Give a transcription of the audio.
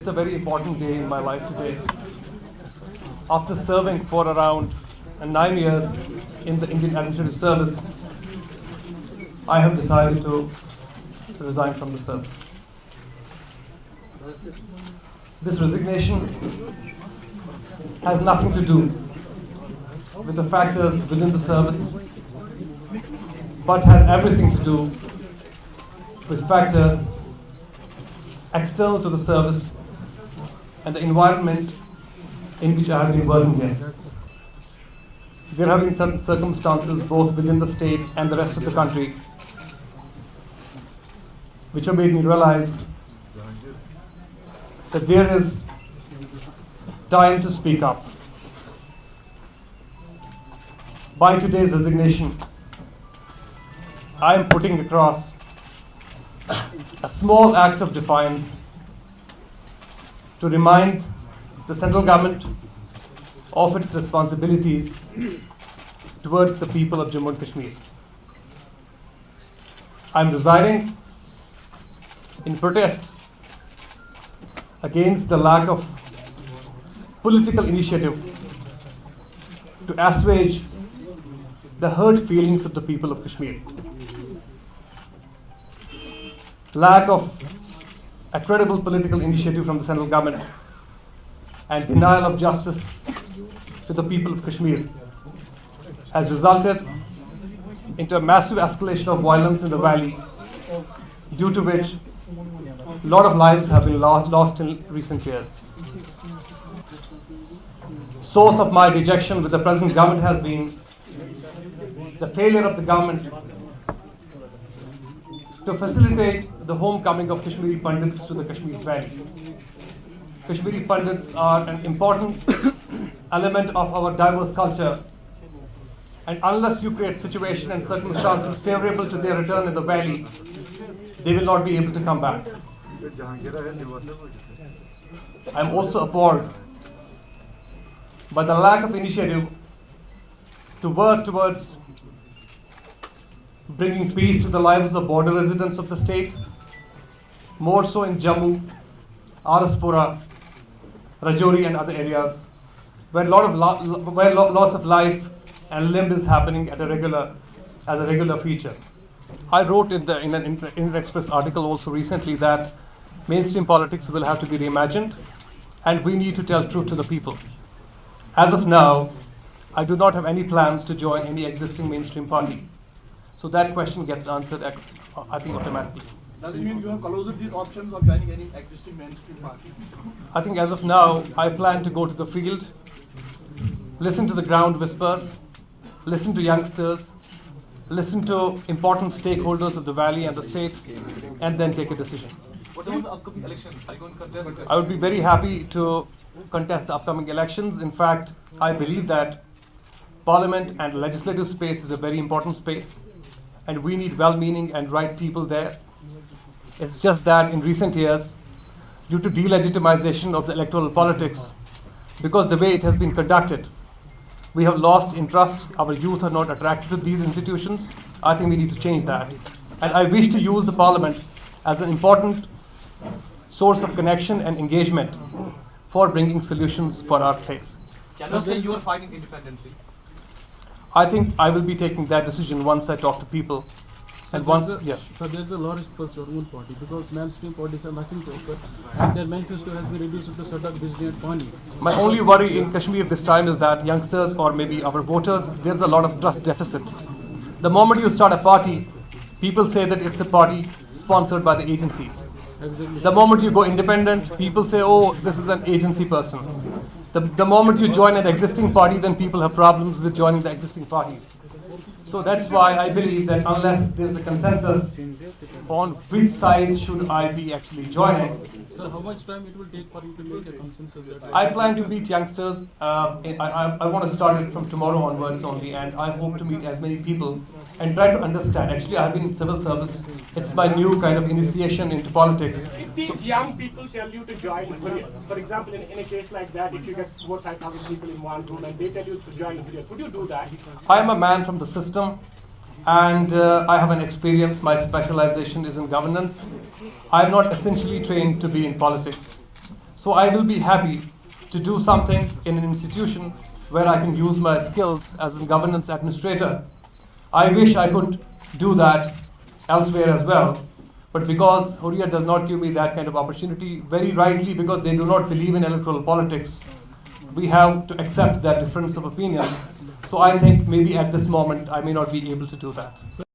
It's a very important day in my life today. After serving for around 9 years in the Indian Administrative Service, I have decided to resign from the service. This resignation has nothing to do with the factors within the service, but has everything to do with factors external to the service and the environment in which I have been working here. There have been certain circumstances both within the state and the rest of the country which have made me realize that there is time to speak up. By today's resignation, I am putting across a small act of defiance to remind the central government of its responsibilities towards the people of Jammu and Kashmir. I am resigning in protest against the lack of political initiative to assuage the hurt feelings of the people of Kashmir. Lack of a credible political initiative from the central government and denial of justice to the people of Kashmir has resulted into a massive escalation of violence in the valley, due to which a lot of lives have been lost in recent years. Source of my dejection with the present government has been the failure of the government to facilitate the homecoming of Kashmiri Pandits to the Kashmir Valley. Kashmiri Pandits are an important element of our diverse culture, and unless you create situation and circumstances favorable to their return in the valley, they will not be able to come back. I am also appalled by the lack of initiative to work towards bringing peace to the lives of border residents of the state, more so in Jammu, Araspura, Rajouri and other areas, where loss of life and limb is happening as a regular feature. I wrote in an Indian Express article also recently that mainstream politics will have to be reimagined, and we need to tell truth to the people. As of now, I do not have any plans to join any existing mainstream party. So that question gets answered, I think, automatically. Does it mean you have closed the options of joining any existing mainstream party? I think as of now, I plan to go to the field, listen to the ground whispers, listen to youngsters, listen to important stakeholders of the valley and the state, and then take a decision. What about the upcoming elections? Are you going to contest? I would be very happy to contest the upcoming elections. In fact, I believe that parliament and legislative space is a very important space, and we need well-meaning and right people there. It's just that in recent years, due to delegitimization of the electoral politics, because the way it has been conducted, we have lost interest. Our youth are not attracted to these institutions. I think we need to change that. And I wish to use the parliament as an important source of connection and engagement for bringing solutions for our place. Can you say you are fighting independently? I think I will be taking that decision once I talk to people. So and once, So there's a lot for your own party, because mainstream parties have nothing to offer, and their manifesto has been reduced to Sadak, Bijli and Pani. My only worry in Kashmir this time is that youngsters or maybe our voters, there's a lot of trust deficit. The moment you start a party, people say that it's a party sponsored by the agencies. Exactly. The moment you go independent, people say, oh, this is an agency person. The moment you join an existing party, then people have problems with joining the existing parties. So that's why I believe that unless there's a consensus on which side should I be actually joining. So how much time it will take for you to make a consensus? I plan to meet youngsters. I want to start it from tomorrow onwards only, and I hope to meet as many people and try to understand. Actually, I've been in civil service. It's my new kind of initiation into politics. If these young people tell you to join, for example, in a case like that, if you get 4,000 or 5,000 people in one room and they tell you to join, could you do that? I am a man from the system, and I have an experience. My specialization is in governance. I'm not essentially trained to be in politics. So So I will be happy to do something in an institution where I can use my skills as a governance administrator. I wish I could do that elsewhere as well. But because Hurriyat does not give me that kind of opportunity, very rightly because they do not believe in electoral politics, we have to accept that difference of opinion. So I think maybe at this moment I may not be able to do that.